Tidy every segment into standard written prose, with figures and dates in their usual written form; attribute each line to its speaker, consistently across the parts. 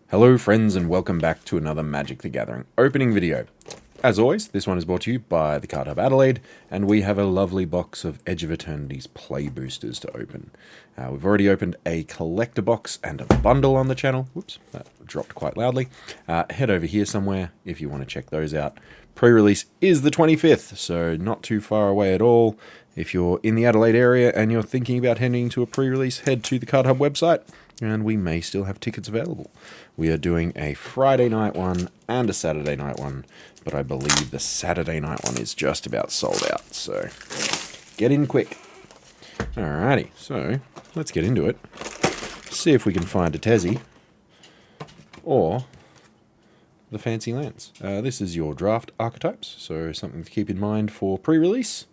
Speaker 1: Hello friends and welcome back to another Magic the Gathering opening video. As always, this one is brought to you by the Cardhub Adelaide, and we have a lovely box of Edge of Eternities play boosters to open. We've already opened a collector box and a bundle on the channel. Whoops, that dropped quite loudly. Head over here somewhere if you want to check those out. Pre-release is the 25th, so not too far away at all. If you're in the Adelaide area and you're thinking about heading to a pre-release, head to the Cardhub website, and we may still have tickets available. We are doing a Friday night one and a Saturday night one, but I believe the Saturday night one is just about sold out, so get in quick. Alrighty, so let's get into it. See if we can find a Tassie or the fancy lands. This is your draft archetypes, so something to keep in mind for pre-release.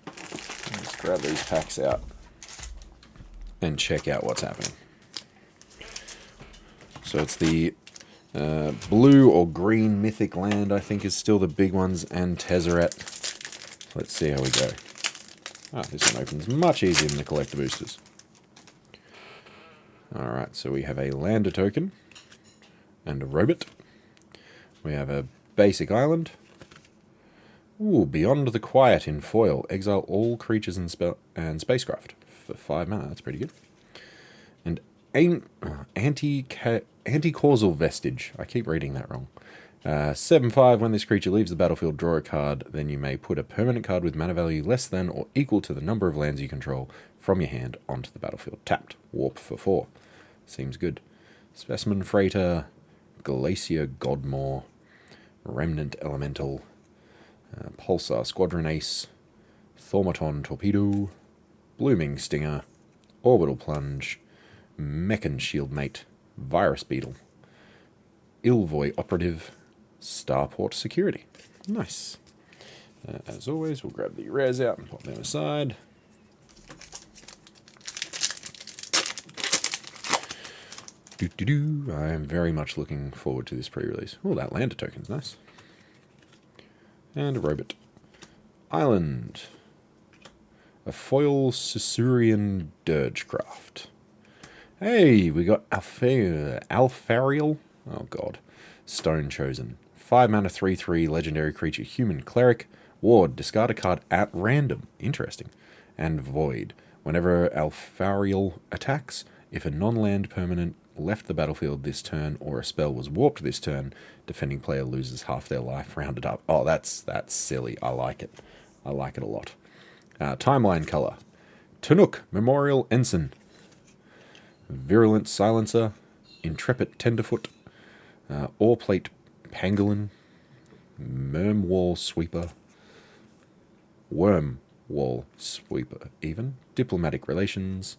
Speaker 1: Let's grab these packs out and check out what's happening. So it's the blue or green mythic land, I think, is still the big ones, and Tezzeret. Let's see how we go. This one opens much easier than the collector boosters. Alright, so we have a lander token and a robot. We have a basic island. Ooh, Beyond the Quiet in foil. Exile all creatures and spacecraft for 5 mana. That's pretty good. And Anti-Causal Vestige. I keep reading that wrong. 7/5, when this creature leaves the battlefield, draw a card. Then you may put a permanent card with mana value less than or equal to the number of lands you control from your hand onto the battlefield. Tapped. Warp for 4. Seems good. Specimen Freighter, Glacier Godmore, Remnant Elemental, Pulsar Squadron Ace, Thaumaton Torpedo, Blooming Stinger, Orbital Plunge, Mechan Shieldmate, Virus Beetle, Ilvoy Operative, Starport Security. Nice. As always, we'll grab the rares out and pop them aside. I am very much looking forward to this pre-release. Oh, that lander token's nice. And a robot. Island. A foil Caesurian Dirgecraft. Hey, we got Alfariel. Oh god. Stone Chosen. 5 mana 3/3 legendary creature, human cleric. Ward, discard a card at random. Interesting. And Void. Whenever Alfariel attacks, if a non-land permanent left the battlefield this turn or a spell was warped this turn, defending player loses half their life, rounded up. Oh, that's silly. I like it. I like it a lot. Timeline color. Tanuk, Memorial Ensign. Virulent Silencer, Intrepid Tenderfoot, Oreplate Pangolin, Wormwall Sweeper, even, Diplomatic Relations.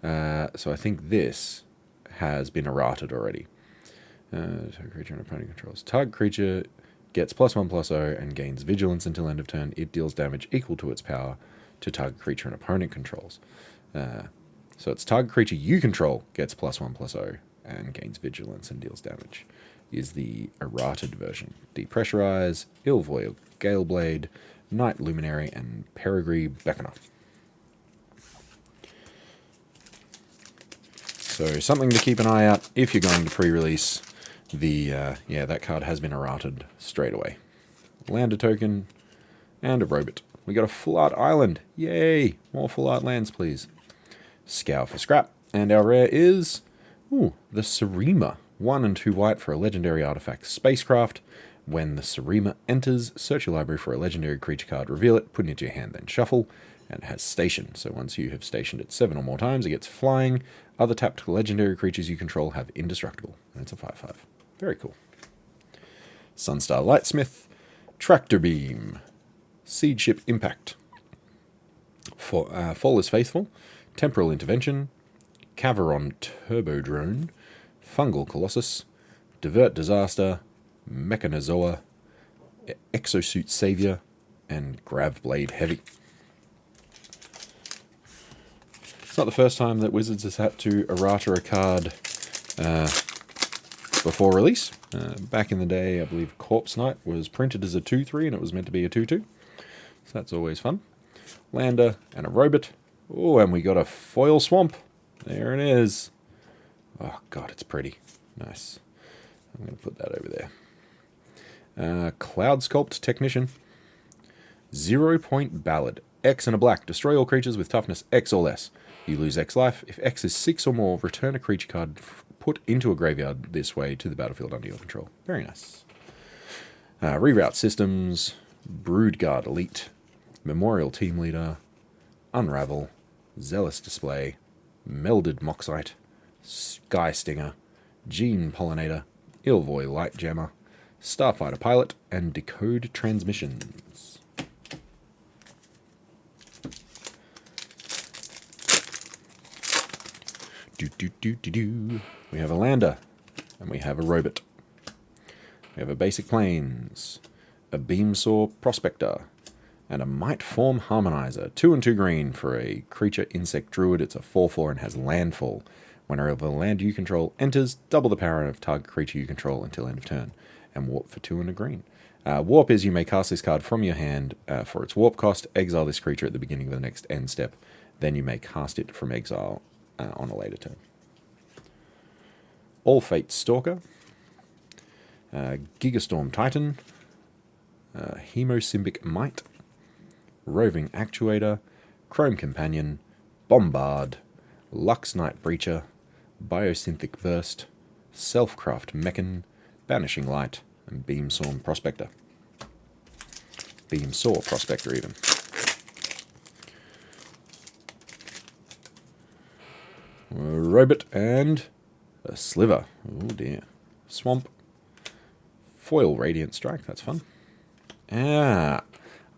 Speaker 1: So I think this has been errated already. Target creature and opponent controls. Target creature gets +1/+0 and gains vigilance until end of turn. It deals damage equal to its power to target creature and opponent controls. So it's target creature you control gets +1/+0 and gains vigilance and deals damage. Is the errated version. Depressurize, Ilvoy Galeblade, Night Luminary, and Peregrine Beckoner. So something to keep an eye out if you're going to pre-release. That card has been errated straight away. Lander token and a robot. We got a full art island. Yay! More full art lands, please. Scour for scrap. And our rare is the Sarima. 1 and 2 white for a legendary artifact spacecraft. When the Sarima enters, search your library for a legendary creature card, reveal it, put it into your hand, then shuffle. And it has station. So once you have stationed it 7 or more times, it gets flying. Other tapped legendary creatures you control have indestructible. And it's a 5/5. Very cool. Sunstar Lightsmith. Tractor Beam. Seed Ship Impact. Fall is Faithful. Temporal Intervention. Caveron Turbodrone. Fungal Colossus. Divert Disaster. Mechanozoa. Exosuit Savior. And Gravblade Heavy. It's not the first time that Wizards has had to errata a card before release. Back in the day, I believe Corpse Knight was printed as a 2/3 and it was meant to be a 2/2. So that's always fun. Lander and a robot. Oh, and we got a foil swamp. There it is. Oh, God, it's pretty. Nice. I'm going to put that over there. Cloud Sculpt Technician. 0-point Ballad. X and a black. Destroy all creatures with toughness X or less. You lose X life. If X is 6 or more, return a creature card put into a graveyard this way to the battlefield under your control. Very nice. Reroute Systems. Broodguard Elite. Memorial Team Leader. Unravel. Zealous Display. Melded Moxite. Sky Stinger. Gene Pollinator. Ilvoy Light Jammer. Starfighter Pilot. And Decode Transmissions. We have a lander, and we have a robot. We have a basic plains, a beamsaw prospector, and a might form harmonizer. 2 and 2 green for a creature insect druid. It's a 4/4 and has landfall. Whenever a land you control enters, double the power of target creature you control until end of turn. And warp for 2 and a green. Warp is you may cast this card from your hand for its warp cost, exile this creature at the beginning of the next end step. Then you may cast it from exile on a later turn. All Fate Stalker, Gigastorm Titan, Hemosymbic Might, Roving Actuator, Chrome Companion, Bombard, Lux Knight Breacher, Biosynthetic Burst, Selfcraft Mechan, Banishing Light, and Beamsaw Prospector. Beamsaw Prospector even. A robot and a sliver. Oh dear. Swamp. Foil Radiant Strike. That's fun.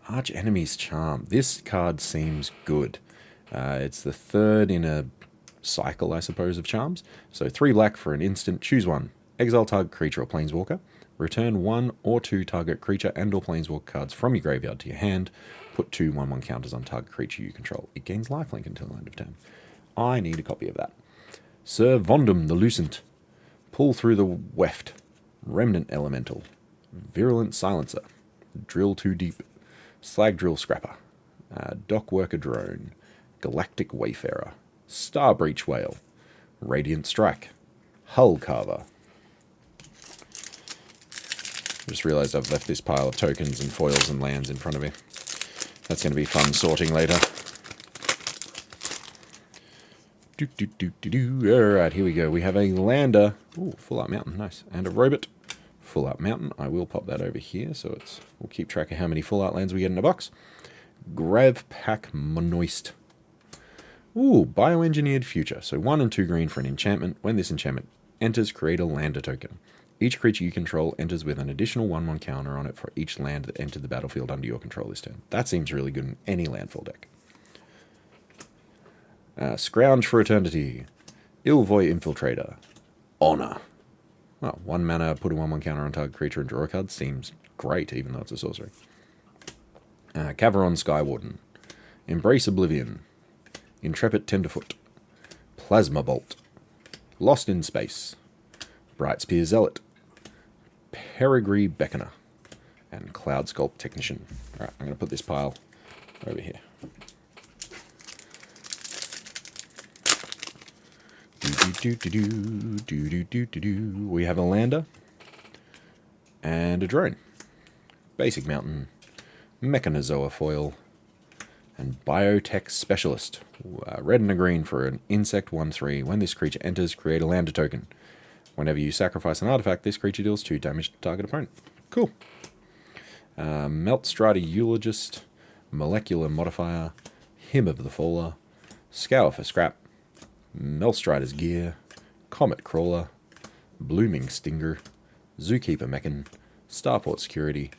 Speaker 1: Arch Enemy's Charm. This card seems good. It's the third in a cycle, I suppose, of charms. So 3 black for an instant. Choose one. Exile target creature or planeswalker. Return 1 or 2 target creature and or planeswalker cards from your graveyard to your hand. Put 2 1/1 counters on target creature you control. It gains lifelink until end of turn. I need a copy of that. Sir Vondum the Lucent. Pull through the Weft. Remnant Elemental. Virulent Silencer. Drill Too Deep. Slag Drill Scrapper. Dock Worker Drone. Galactic Wayfarer. Star Breach Whale. Radiant Strike. Hull Carver. Just realised I've left this pile of tokens and foils and lands in front of me. That's going to be fun sorting later. Alright, here we go. We have a lander. Ooh, Full Art Mountain, nice. And a robot. Full Art Mountain. I will pop that over here, so we'll keep track of how many Full Art lands we get in a box. Grav Pack Monoist. Ooh, Bioengineered Future. So 1 and 2 green for an enchantment. When this enchantment enters, create a lander token. Each creature you control enters with an additional 1/1 counter on it for each land that entered the battlefield under your control this turn. That seems really good in any landfall deck. Scrounge for Eternity. Ilvoy Infiltrator. Honor. Well, 1 mana, put a 1/1 counter on target creature and draw a card. Seems great, even though it's a sorcery. Caveron Skywarden. Embrace Oblivion. Intrepid Tenderfoot. Plasma Bolt. Lost in Space. Brightspear Zealot. Peregrine Beckoner. And Cloud Sculpt Technician. Alright, I'm going to put this pile over here. We have a lander and a drone. Basic Mountain, Mechanozoa Foil, and Biotech Specialist. Red and a green for an insect 1/3. When this creature enters, create a lander token. Whenever you sacrifice an artifact, this creature deals 2 damage to target opponent. Cool. Meltstrider Eulogist, Molecular Modifier, Hymn of the Faller, Scour for Scrap, Melstrider's Gear, Comet Crawler, Blooming Stinger, Zookeeper Mechan, Starport Security,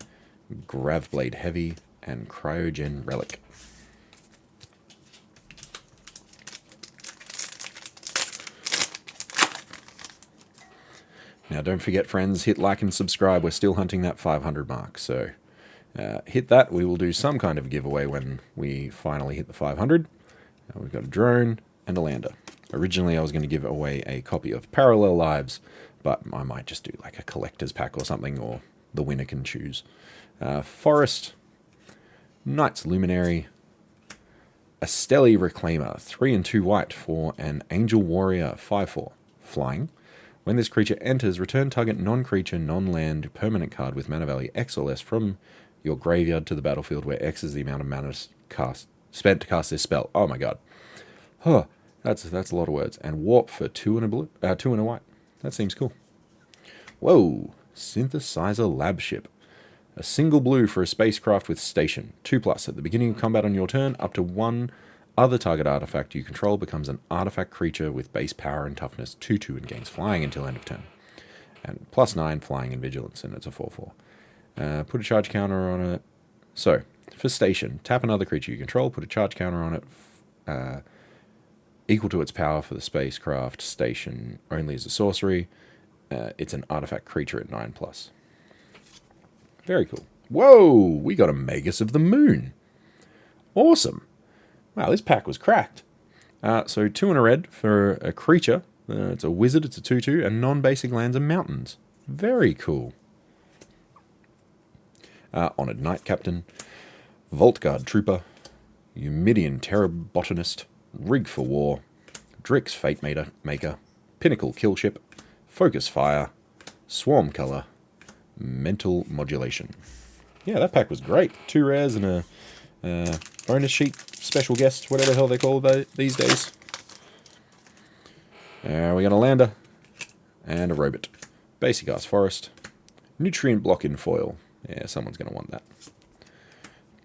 Speaker 1: Gravblade Heavy, and Cryogen Relic. Now don't forget, friends, hit like and subscribe. We're still hunting that 500 mark, so hit that. We will do some kind of giveaway when we finally hit the 500. We've got a drone and a lander. Originally, I was going to give away a copy of Parallel Lives, but I might just do like a collector's pack or something, or the winner can choose. Forest, Knight's Luminary, Astelli Reclaimer, 3 and 2 white for an Angel Warrior 5/4. Flying. When this creature enters, return target non-creature, non-land permanent card with mana value X or less from your graveyard to the battlefield, where X is the amount of mana spent to cast this spell. Oh my god. Huh. That's a lot of words. And warp for 2 and a blue, 2 and a white. That seems cool. Whoa. Synthesizer Lab Ship. A single blue for a spacecraft with station. 2+. At the beginning of combat on your turn, up to one other target artifact you control becomes an artifact creature with base power and toughness 2/2 and gains flying until end of turn. And +9 flying and vigilance, and it's a 4/4. Put a charge counter on it. So, for station, tap another creature you control, put a charge counter on it, equal to its power for the spacecraft station only as a sorcery. It's an artifact creature at 9+. Very cool. Whoa, we got a Magus of the Moon. Awesome. Wow, this pack was cracked. So 2 and a red for a creature. It's a wizard, it's a 2/2, and non-basic lands and mountains. Very cool. Honored Knight Captain, Vault Guard Trooper, Eumidian Terror Botanist, Rig for War, Drix Fate Maker, Pinnacle Killship, Focus Fire, Swarm Color, Mental Modulation. Yeah, that pack was great. 2 rares and a bonus sheet, special guest, whatever the hell they call these days. We got a lander and a robot. Basic Ass Forest. Nutrient Block in foil. Yeah, someone's going to want that.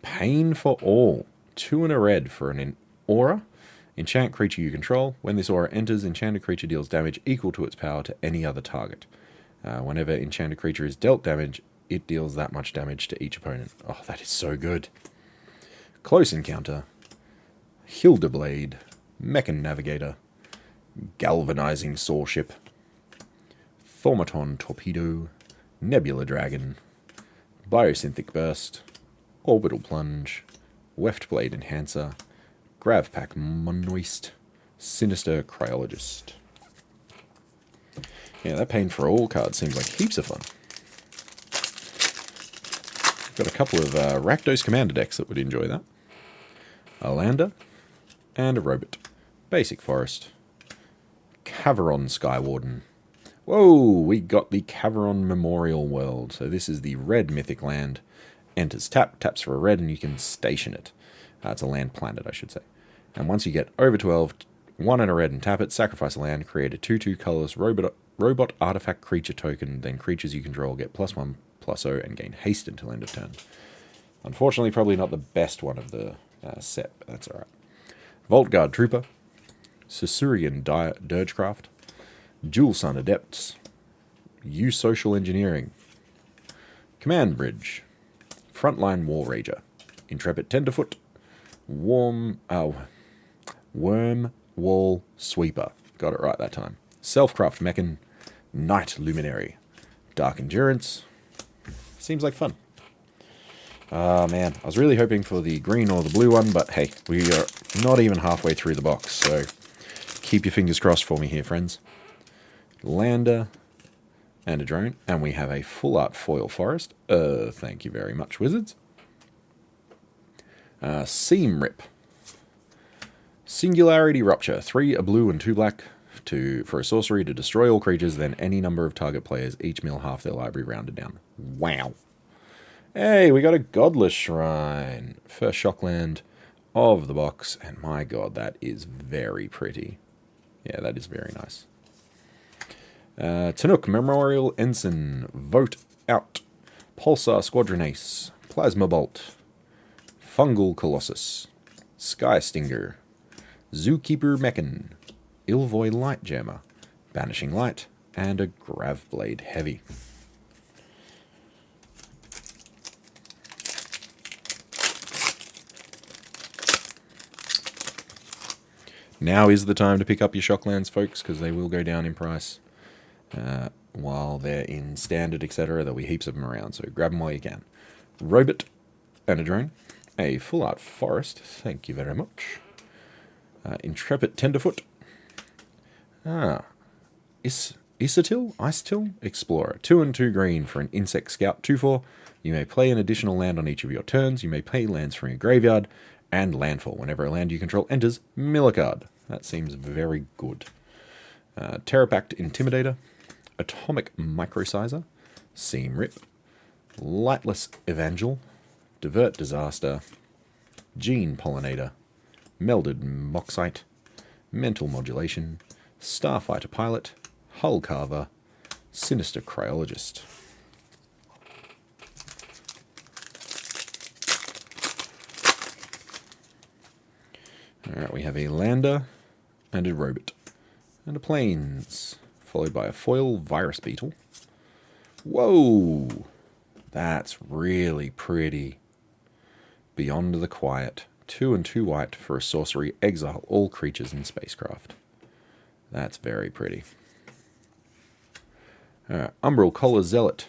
Speaker 1: Pain for All. 2 and a red for an aura. Enchant creature you control. When this aura enters, enchanted creature deals damage equal to its power to any other target. Whenever enchanted creature is dealt damage, it deals that much damage to each opponent. Oh, that is so good. Close Encounter. Hilderblade. Mechan Navigator. Galvanizing Sawship. Thaumaton Torpedo. Nebula Dragon. Biosynthetic Burst. Orbital Plunge. Weftblade Enhancer. Gravpack Monoist. Sinister Cryologist. Yeah, that Pain for All card seems like heaps of fun. Got a couple of Rakdos Commander decks that would enjoy that. A lander and a robot. Basic Forest. Caveron Skywarden. Whoa, we got the Caveron Memorial World. So this is the red mythic land. Enters taps for a red, and you can station it. It's a land planet, I should say. And once you get over 12, 1 and a red and tap it, sacrifice a land, create a 2/2 colorless robot artifact creature token, then creatures you control get +1/+0 and gain haste until end of turn. Unfortunately, probably not the best one of the set, but that's alright. Vault Guard Trooper. Sisurian Dirgecraft. Jewel Sun Adepts. Social Engineering. Command Bridge. Frontline War Rager. Intrepid Tenderfoot. Worm Wall Sweeper. Got it right that time. Selfcraft Mechan. Night Luminary. Dark Endurance. Seems like fun. Man, I was really hoping for the green or the blue one, but hey, we are not even halfway through the box, so keep your fingers crossed for me here, friends. Lander and a drone, and we have a full art foil forest. Thank you very much, wizards. Seam Rip. Singularity Rupture. 3 a blue and 2 black for a sorcery to destroy all creatures, then any number of target players, each mill half their library rounded down. Wow. Hey, we got a Godless Shrine. First Shockland of the box, and my god, that is very pretty. Yeah, that is very nice. Tanuk Memorial Ensign. Vote Out. Pulsar Squadron Ace. Plasma Bolt. Fungal Colossus. Sky Stinger. Zookeeper Mechan. Ilvoy Light Jammer. Banishing Light. And a Gravblade Heavy. Now is the time to pick up your Shocklands, folks, because they will go down in price. While they're in standard, etc. There'll be heaps of them around, so grab them while you can. Robot and a drone. A full art forest. Thank you very much. Intrepid Tenderfoot. Icetil Explorer. 2 and 2 green for an Insect Scout 2/4. You may play an additional land on each of your turns. You may play lands from your graveyard and landfall. Whenever a land you control enters, mill a card. That seems very good. Terrapact Intimidator, Atomic Microsizer, Seam Rip, Lightless Evangel, Divert Disaster, Gene Pollinator, Melded Moxite, Mental Modulation, Starfighter Pilot, Hull Carver, Sinister Cryologist. Alright, we have a Lander and a Robot and a Plains, followed by a foil Virus Beetle. Whoa! That's really pretty. Beyond the Quiet. 2 and 2 white for a sorcery. Exile all creatures in spacecraft. That's very pretty. Umbral Collar Zealot.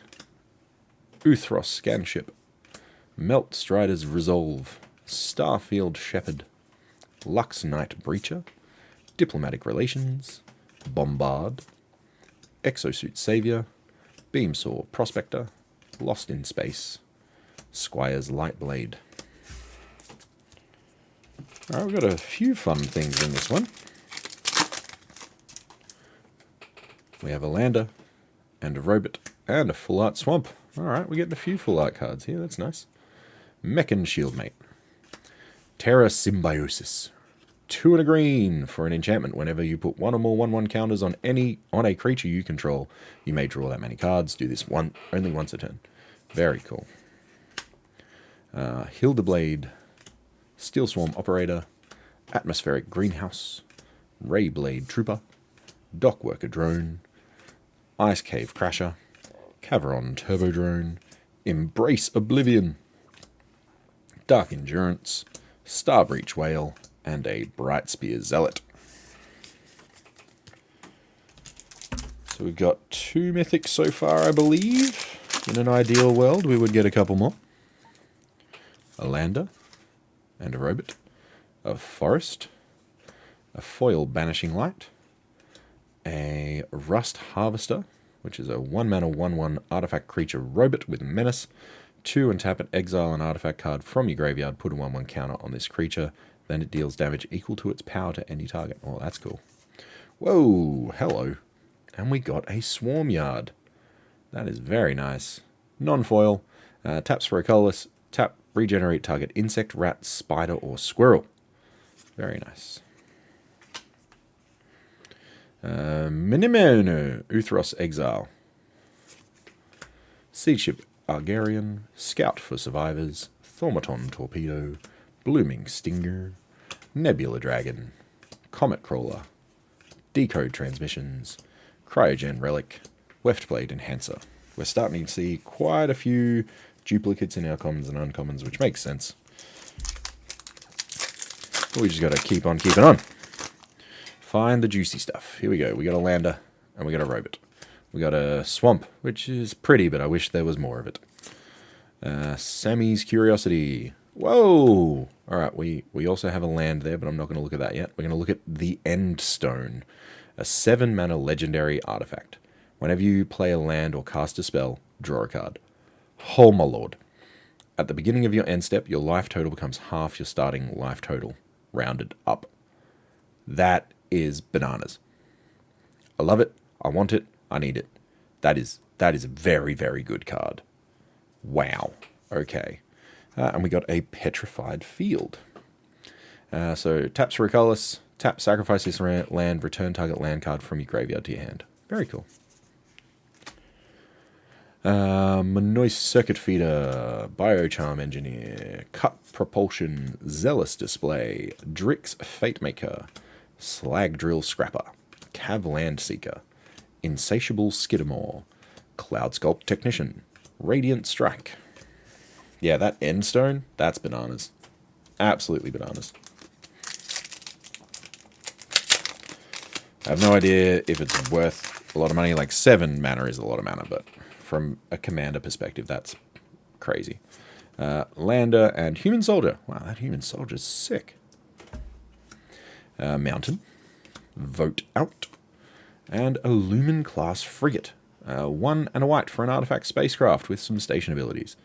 Speaker 1: Uthros Scanship. Melt Strider's Resolve. Starfield Shepherd. Lux Knight Breacher. Diplomatic Relations. Bombard. Exosuit Savior. Beamsaw Prospector. Lost in Space. Squire's Lightblade. Alright, we've got a few fun things in this one. We have a Lander, and a Robot, and a Full Art Swamp. Alright, we're getting a few Full Art cards here, that's nice. Mechan Shieldmate. Terra Symbiosis. 2 and a green for an enchantment. Whenever you put 1 or more 1/1 counters on a creature you control, you may draw that many cards. Do this only once a turn. Very cool. Hildeblade, Steel Swarm Operator, Atmospheric Greenhouse, Rayblade Trooper, Dockworker Drone, Ice Cave Crasher, Caveron Turbo Drone, Embrace Oblivion, Dark Endurance, Starbreach Whale, and a Bright Spear Zealot. So we've got 2 mythics so far, I believe. In an ideal world, we would get a couple more. A Lander, and a Robot, a Forest, a Foil Banishing Light, a Rust Harvester, which is a 1-mana 1/1 artifact creature Robot with Menace. 2 and tap it, exile an artifact card from your graveyard, put a 1/1 counter on this creature, then it deals damage equal to its power to any target. Oh, that's cool. Whoa, hello. And we got a Swarm Yard. That is very nice. Non-foil, taps for a colorless, tap, regenerate target insect, rat, spider, or squirrel. Very nice. Minimono, Uthros Exile. Siege Ship Argarian, Scout for Survivors, Thaumaton Torpedo, Blooming Stinger, Nebula Dragon, Comet Crawler, Decode Transmissions, Cryogen Relic, Weftblade Enhancer. We're starting to see quite a few duplicates in our commons and uncommons, which makes sense. We just got to keep on keeping on. Find the juicy stuff. Here we go. We got a Lander, and we got a Robot. We got a Swamp, which is pretty, but I wish there was more of it. Sammy's Curiosity. Whoa! Alright, we also have a land there, but I'm not going to look at that yet. We're going to look at the End Stone, a 7-mana legendary artifact. Whenever you play a land or cast a spell, draw a card. Oh my lord. At the beginning of your end step, your life total becomes half your starting life total, rounded up. That is bananas. I love it. I want it. I need it. That is a very, very good card. Wow. Okay. And we got a Petrified Field. So taps for a colorless, tap, sacrifice this land, return target land card from your graveyard to your hand. Very cool. Manois Circuit Feeder, Biocharm Engineer, Cut Propulsion, Zealous Display, Drix Fatemaker, Slag Drill Scrapper, Cav Land Seeker, Insatiable Skidamore, Cloud Sculpt Technician, Radiant Strike. Yeah, that End Stone, that's bananas. Absolutely bananas. I have no idea if it's worth a lot of money. Like 7 mana is a lot of mana, but from a commander perspective, that's crazy. Lander and Human Soldier. Wow, that Human Soldier's sick. Mountain. Vote Out. And a Lumen Class Frigate. 1 and a white for an artifact spacecraft with some station abilities.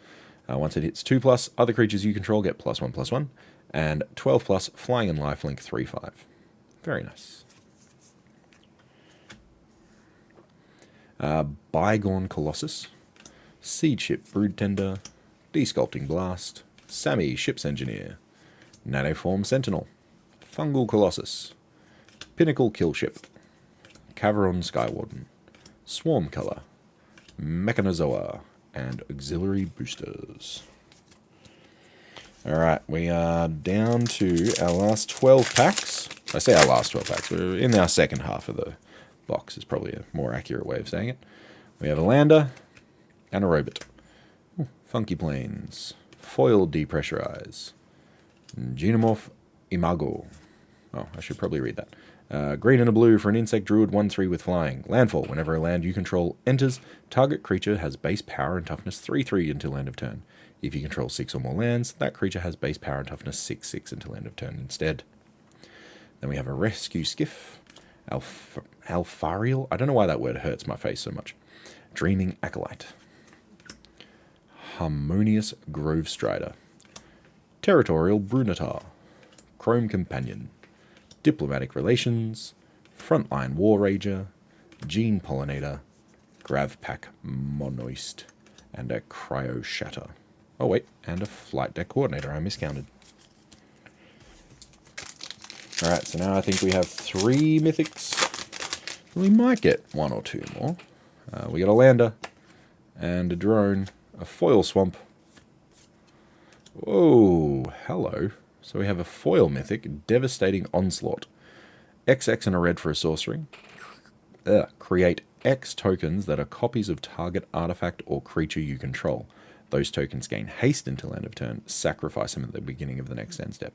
Speaker 1: Once it hits 2+, other creatures you control get +1/+1. And 12+, flying and lifelink 3/5. Very nice. Bygone Colossus, Seed Ship Broodtender, Desculpting Blast, Sammy Ship's Engineer, Nanoform Sentinel, Fungal Colossus, Pinnacle Killship, Caveron Skywarden, Swarm Color, Mechanozoa, and Auxiliary Boosters. Alright, we are down to our last 12 packs. I say our last 12 packs. We're in our second half of the box, is probably a more accurate way of saying it. We have a Lander and a Robot. Funky Plains, Foil Depressurize, Genomorph Imago. Oh, I should probably read that. Green and a blue for an Insect Druid 1/3 with flying. Landfall. Whenever a land you control enters, target creature has base power and toughness 3/3 until end of turn. If you control 6 or more lands, that creature has base power and toughness 6/6 until end of turn instead. Then we have a Rescue Skiff, Alfarial. I don't know why that word hurts my face so much. Dreaming Acolyte, Harmonious Grove Strider, Territorial Brunatar, Chrome Companion, Diplomatic Relations, Frontline War Rager, Gene Pollinator, Gravpack Monoist, and a Cryo Shatter. Oh wait, and a Flight Deck Coordinator, I miscounted. Alright, so now I think we have 3 mythics. We might get 1 or 2 more. We got a Lander, and a Drone, a Foil Swamp. Whoa, hello. So we have a Foil Mythic, Devastating Onslaught. XX and a red for a sorcery. Create X tokens that are copies of target artifact or creature you control. Those tokens gain haste until end of turn. Sacrifice them at the beginning of the next end step.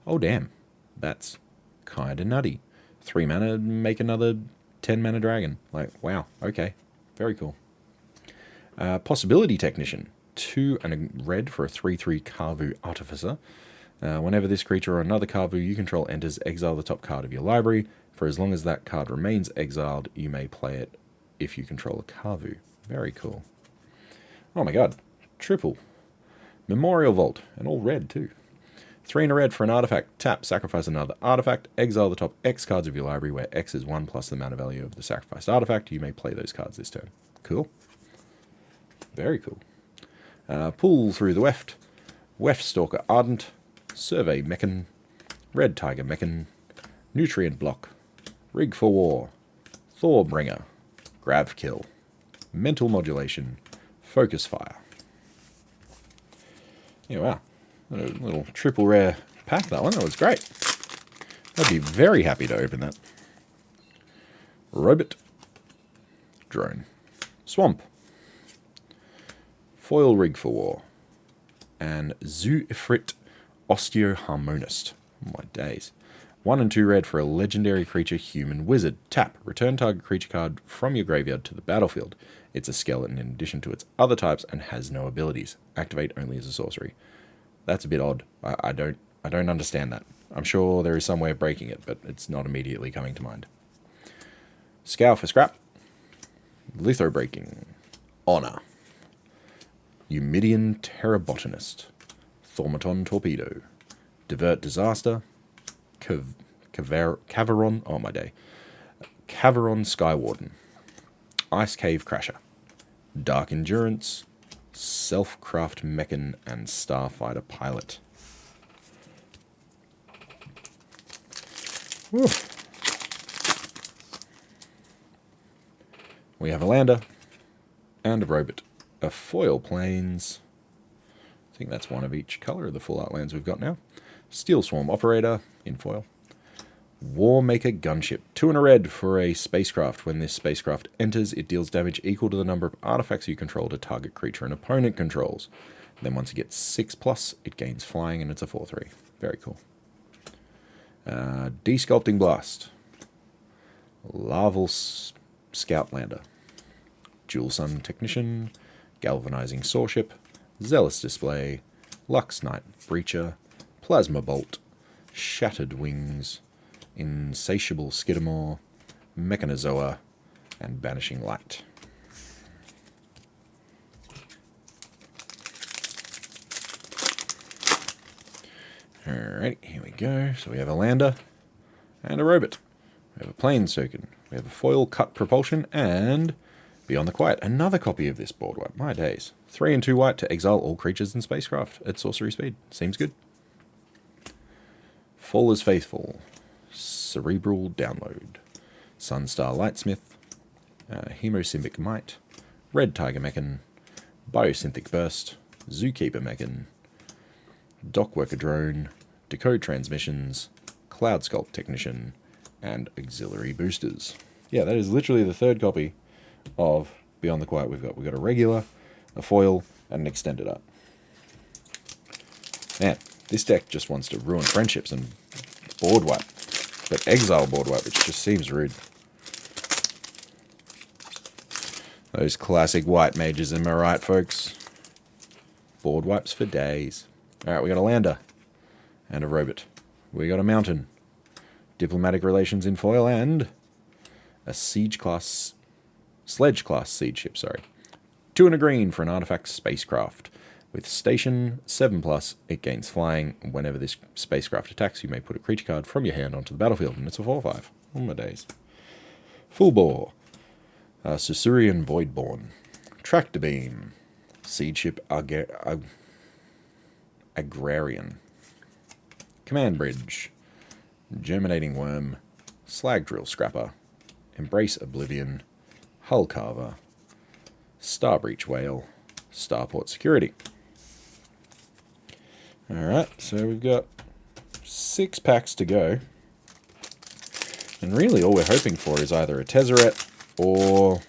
Speaker 1: Oh damn, that's kinda nutty. 3 mana, make another 10 mana dragon. Like, wow, okay, very cool. Possibility Technician, 2 and a red for a 3/3 Karvu Artificer. Whenever this creature or another Karvu you control enters, exile the top card of your library. For as long as that card remains exiled, you may play it if you control a Karvu. Very cool. Oh my god. Triple. Memorial Vault, and all red too. 3 and a red for an artifact. Tap, sacrifice another artifact. Exile the top X cards of your library, where X is 1 plus the mana value of the sacrificed artifact. You may play those cards this turn. Cool. Very cool. Pull through the Weft. Weft Stalker Ardent. Survey Mechan. Red Tiger Mechan. Nutrient Block. Rig for War. Thorbringer. Grav Kill. Mental Modulation. Focus Fire. Yeah, wow. A little triple rare pack, that one. That was great. I'd be very happy to open that. Robot. Drone. Swamp. Foil Rig for War. And Zoo Ifrit Osteoharmonist. Oh my days. 1 and 2 red for a legendary creature human wizard. Tap. Return target creature card from your graveyard to the battlefield. It's a skeleton in addition to its other types and has no abilities. Activate only as a sorcery. That's a bit odd. I don't understand that. I'm sure there is some way of breaking it, but it's not immediately coming to mind. Scour for Scrap. Litho Breaking. Honor. Eumidian Terrabotanist. Thaumaton Torpedo. Divert Disaster. Caveron, oh my day. Caveron Skywarden. Ice Cave Crasher. Dark Endurance. Self-Craft Mechan, and Starfighter Pilot. Whew. We have a Lander and a Robot. A Foil Plains. I think that's one of each colour of the full art lands we've got now. Steel Swarm Operator in foil. Warmaker Gunship. 2 and a red for a spacecraft. When this spacecraft enters, it deals damage equal to the number of artifacts you control to target creature an opponent controls. Then once it gets 6+, it gains flying and it's a 4/3. Very cool. Desculpting Blast. Larval Scoutlander. Jewel Sun Technician. Galvanizing Sawship. Zealous Display. Lux Knight Breacher. Plasma Bolt. Shattered Wings. Insatiable Skidamore, Mechanozoa, and Banishing Light. Alright, here we go. So we have a Lander and a Robot. We have a Plains token. We have a Foil Cut Propulsion and Beyond the Quiet, another copy of this board wipe. My days. 3 and 2 white to exile all creatures and spacecraft at sorcery speed. Seems good. Fall is Faithful. Cerebral Download. Sunstar Lightsmith. Hemosymbic Might. Red Tiger Mechan. Biosynthic Burst. Zookeeper Mechan. Dockworker Drone. Decode Transmissions. Cloud Sculpt Technician. And Auxiliary Boosters. Yeah, that is literally the third copy of Beyond the Quiet we've got. We've got a regular, a foil, and an extended art. Man, this deck just wants to ruin friendships and board wipe. But exile board wipe, which just seems rude. Those classic white mages, am I right, folks? Board wipes for days. Alright, we got a lander. And a robot. We got a mountain. Diplomatic relations in foil, and a sledge class siege ship, sorry. 2 and a green for an artifact spacecraft. With station 7+, it gains flying. Whenever this spacecraft attacks, you may put a creature card from your hand onto the battlefield, and it's a 4/5. Oh my days. Full bore. Susurian Voidborn. Tractor Beam. Siege Ship Agrarian. Command Bridge. Germinating Worm. Slag Drill Scrapper. Embrace Oblivion. Hull Carver. Starbreach Whale. Starport Security. Alright, so we've got 6 packs to go. And really all we're hoping for is either a Tezzeret or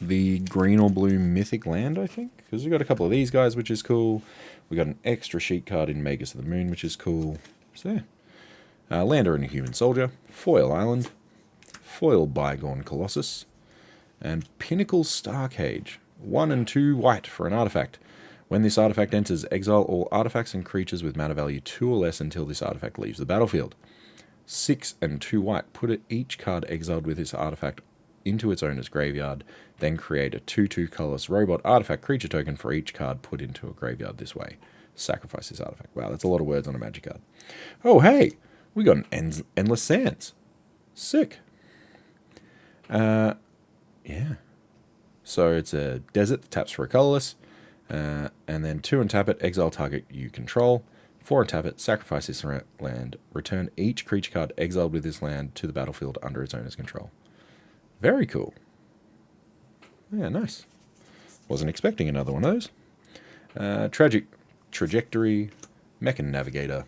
Speaker 1: the green or blue Mythic Land, I think. Because we've got a couple of these guys, which is cool. We've got an extra sheet card in Magus of the Moon, which is cool. So yeah. Lander and a Human Soldier. Foil Island. Foil Bygone Colossus. And Pinnacle Starcage. 1 and 2 white for an artifact. When this artifact enters, exile all artifacts and creatures with mana value 2 or less until this artifact leaves the battlefield. 6 and 2 white. Put each card exiled with this artifact into its owner's graveyard. Then create a 2/2 colorless robot artifact creature token for each card put into a graveyard this way. Sacrifice this artifact. Wow, that's a lot of words on a magic card. Oh, hey! We got an Endless Sands. Sick. Yeah. So it's a desert that taps for a colorless. And then 2 and tap it, exile target you control. 4 and tap it, sacrifice this land. Return each creature card exiled with this land to the battlefield under its owner's control. Very cool. Yeah, nice. Wasn't expecting another one of those. Tragic Trajectory, Mechan Navigator,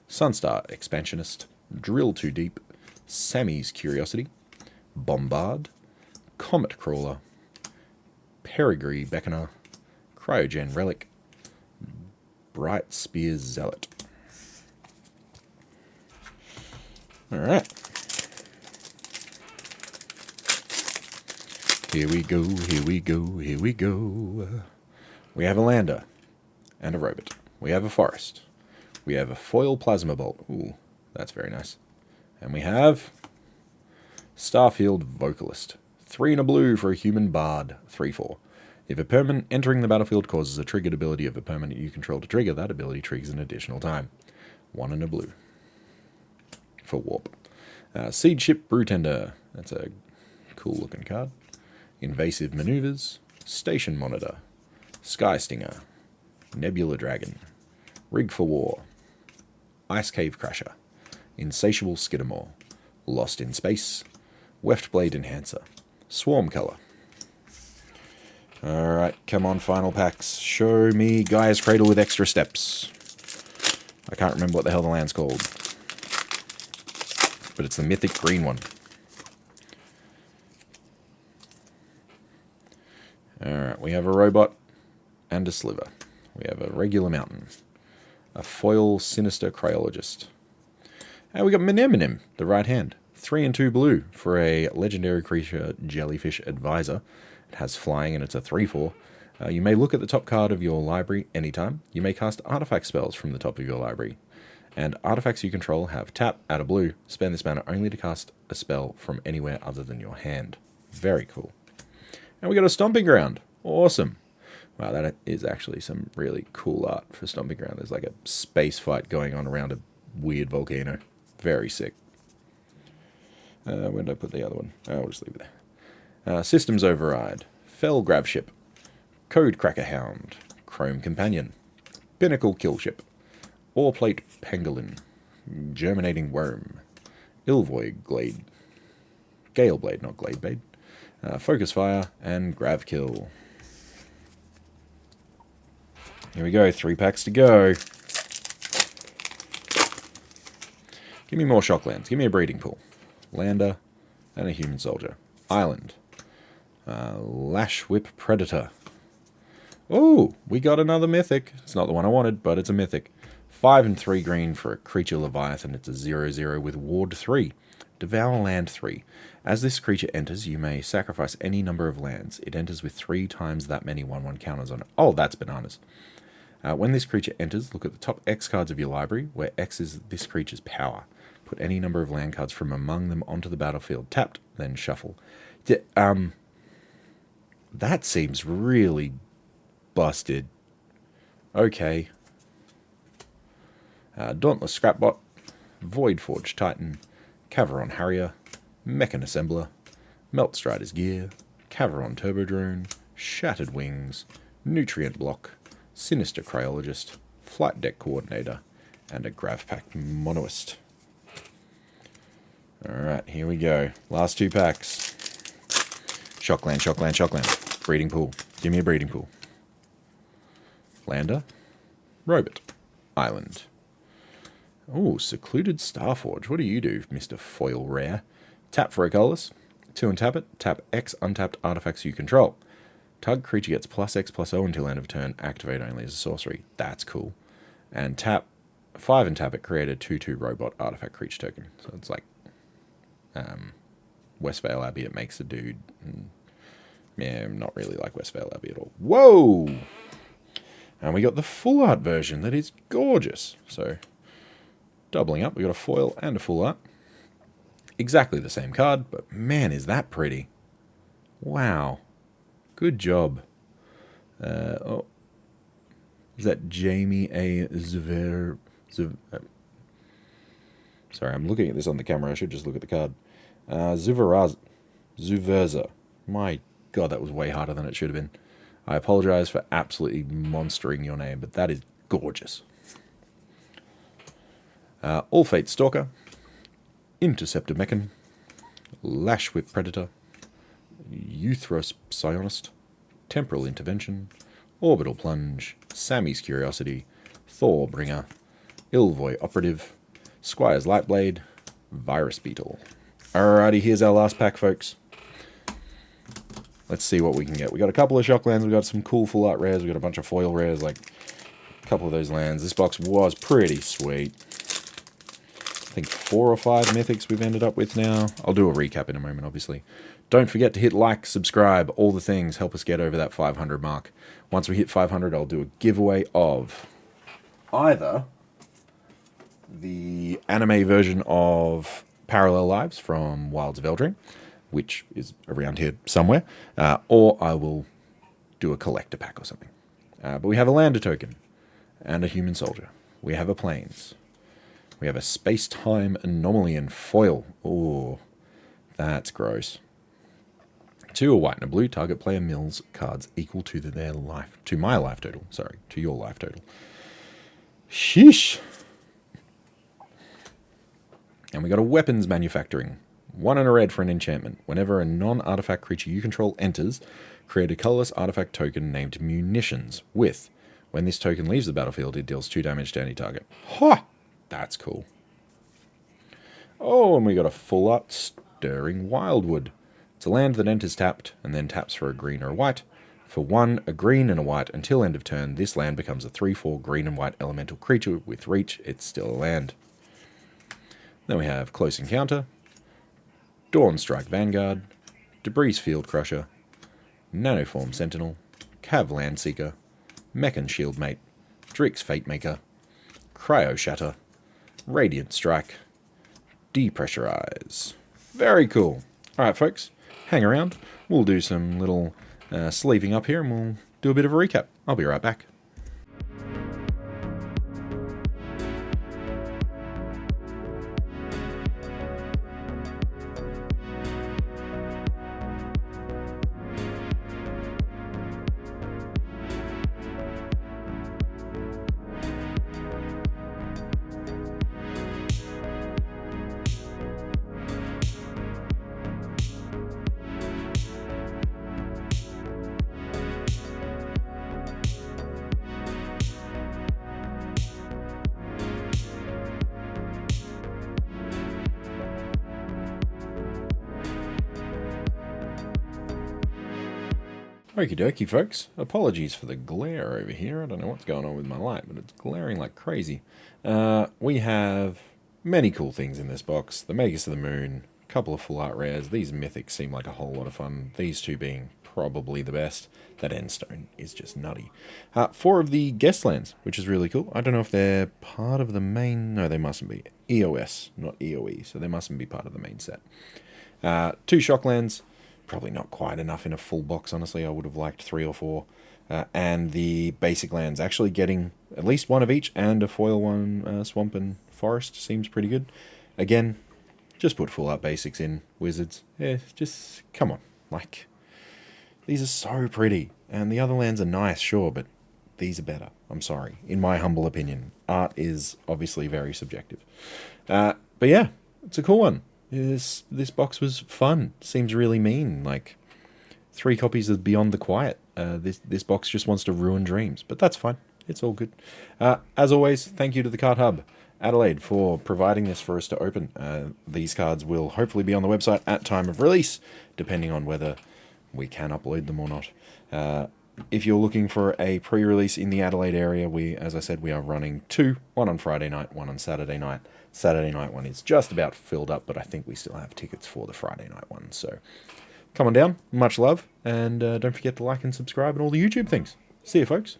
Speaker 1: Sunstar Expansionist, Drill Too Deep, Sammy's Curiosity, Bombard, Comet Crawler, Peregrine Beckoner, Cryogen Relic, Bright Spears Zealot. Alright. Here we go, here we go, here we go. We have a lander and a robot. We have a forest. We have a foil plasma bolt. Ooh, that's very nice. And we have Starfield Vocalist. 3 and a blue for a human bard. 3/4. If a permanent entering the battlefield causes a triggered ability of a permanent you control to trigger, that ability triggers an additional time. 1 and a blue. For warp. Siege Ship Brewtender. That's a cool looking card. Invasive Maneuvers. Station Monitor. Sky Stinger. Nebula Dragon. Rig for War. Ice Cave Crasher. Insatiable Skidamore. Lost in Space. Weft Blade Enhancer. Swarm Color. Alright, come on, final packs. Show me Gaia's Cradle with extra steps. I can't remember what the hell the land's called. But it's the mythic green one. Alright, we have a robot and a sliver. We have a regular mountain. A foil sinister cryologist. And we got Menemonim, the right hand. 3 and 2 blue for a legendary creature jellyfish advisor. It has flying and it's a 3/4. You may look at the top card of your library anytime. You may cast artifact spells from the top of your library. And artifacts you control have tap, add a blue. Spend this mana only to cast a spell from anywhere other than your hand. Very cool. And we got a Stomping Ground. Awesome. Wow, that is actually some really cool art for Stomping Ground. There's like a space fight going on around a weird volcano. Very sick. Where did I put the other one? Oh, I'll just leave it there. Systems Override. Fell Grabship, Code Cracker Hound, Chrome Companion, Pinnacle Killship, Oreplate Pangolin, Germinating Worm, Ilvoy Glade, Gale Blade, not Glade Blade, Focus Fire, and Gravkill. Here we go, 3 packs to go. Give me more Shocklands, give me a Breeding Pool, Lander, and a Human Soldier. Island, Lash Whip Predator. Oh, we got another mythic. It's not the one I wanted, but it's a mythic. 5 and 3 green for a creature Leviathan. It's a 0/0 with Ward 3. Devour Land 3. As this creature enters, you may sacrifice any number of lands. It enters with 3 times that many 1/1 counters on it. Oh, that's bananas. When this creature enters, look at the top X cards of your library, where X is this creature's power. Put any number of land cards from among them onto the battlefield tapped, then shuffle. That seems really busted. Okay. Dauntless Scrapbot, Voidforge Titan, Caveron Harrier, Mechan Assembler, Meltstrider's Gear, Caveron Turbodrone, Shattered Wings, Nutrient Block, Sinister Cryologist, Flight Deck Coordinator, and a Gravpack Monoist. Alright, here we go. Last 2 packs. Shockland, Shockland, Shockland. Breeding Pool. Give me a Breeding Pool. Lander. Robot. Island. Oh, Secluded Starforge. What do you do, Mr. Foil Rare? Tap for a colorless. 2 and tap it. Tap X untapped artifacts you control. Tug creature gets +X/+0 until end of turn. Activate only as a sorcery. That's cool. And tap 5 and tap it. Create a 2/2 robot artifact creature token. So it's like Westvale Abbey. It makes a dude. Yeah, not really like Westvale Abbey at all. Whoa! And we got the full art version. That is gorgeous. So, doubling up. We got a foil and a full art. Exactly the same card, but man, is that pretty. Wow. Good job. Is that Jamie A. Zver? Sorry, I'm looking at this on the camera. I should just look at the card. Zuverza. My God, that was way harder than it should have been. I apologize for absolutely monstering your name, but that is gorgeous. All Fate Stalker, Interceptor Mechan, Lash Whip Predator, Euthros Psionist, Temporal Intervention, Orbital Plunge, Sammy's Curiosity, Thorbringer, Ilvoy Operative, Squire's Lightblade, Virus Beetle. Alrighty, here's our last pack, folks. Let's see what we can get. We got a couple of Shocklands, we got some cool full art rares, we got a bunch of foil rares, like a couple of those lands. This box was pretty sweet. I think 4 or 5 mythics we've ended up with now. I'll do a recap in a moment, obviously. Don't forget to hit like, subscribe, all the things. Help us get over that 500 mark. Once we hit 500, I'll do a giveaway of either the anime version of Parallel Lives from Wilds of Eldring, which is around here somewhere, or I will do a collector pack or something. But we have a Lander token and a Human Soldier. We have a Plains. We have a Space-Time Anomaly and Foil. Oh, that's gross. 2 a white and a blue. Target player mills cards equal to my life total. Sorry, to your life total. Sheesh. And we got a Weapons Manufacturing. 1 and a red for an enchantment. Whenever a non-artifact creature you control enters, create a colorless artifact token named Munitions with, when this token leaves the battlefield, it deals 2 damage to any target. Ha! That's cool. Oh, and we got a full art Stirring Wildwood. It's a land that enters tapped, and then taps for a green or a white. For 1, a green and a white, until end of turn, this land becomes a 3/4 green and white elemental creature with reach. It's still a land. Then we have Close Encounter, Dawnstrike Vanguard, Debris Field Crusher, Nanoform Sentinel, Cav Landseeker, Mechan Shieldmate, Drix Fatemaker, Cryo Shatter, Radiant Strike, Depressurize. Very cool. Alright, folks, hang around. We'll do some little sleeving up here and we'll do a bit of a recap. I'll be right back. Okie dokie, folks. Apologies for the glare over here. I don't know what's going on with my light, but it's glaring like crazy. We have many cool things in this box. The Magus of the Moon, a couple of full art rares. These mythics seem like a whole lot of fun. These two being probably the best. That Endstone is just nutty. 4 of the guest lands, which is really cool. I don't know if they're part of the main... No, they mustn't be. EOS, not EOE, so they mustn't be part of the main set. 2 shock lands. Probably not quite enough in a full box, honestly. I would have liked 3 or 4. And the basic lands, actually getting at least 1 of each, and a foil one, Swamp and Forest, seems pretty good. Again, just put full art basics in, Wizards. Yeah, just, come on. Like, these are so pretty. And the other lands are nice, sure, but these are better. I'm sorry. In my humble opinion. Art is obviously very subjective. But yeah, it's a cool one. This box was fun. Seems really mean. Like 3 copies of Beyond the Quiet. This box just wants to ruin dreams, but that's fine. It's all good. As always, thank you to the Cardhub Adelaide for providing this for us to open. These cards will hopefully be on the website at time of release, depending on whether we can upload them or not. If you're looking for a pre-release in the Adelaide area, as I said, we are running 2. One on Friday night, one on Saturday night. Saturday night one is just about filled up, but I think we still have tickets for the Friday night one. So come on down. Much love. And don't forget to like and subscribe and all the YouTube things. See you, folks.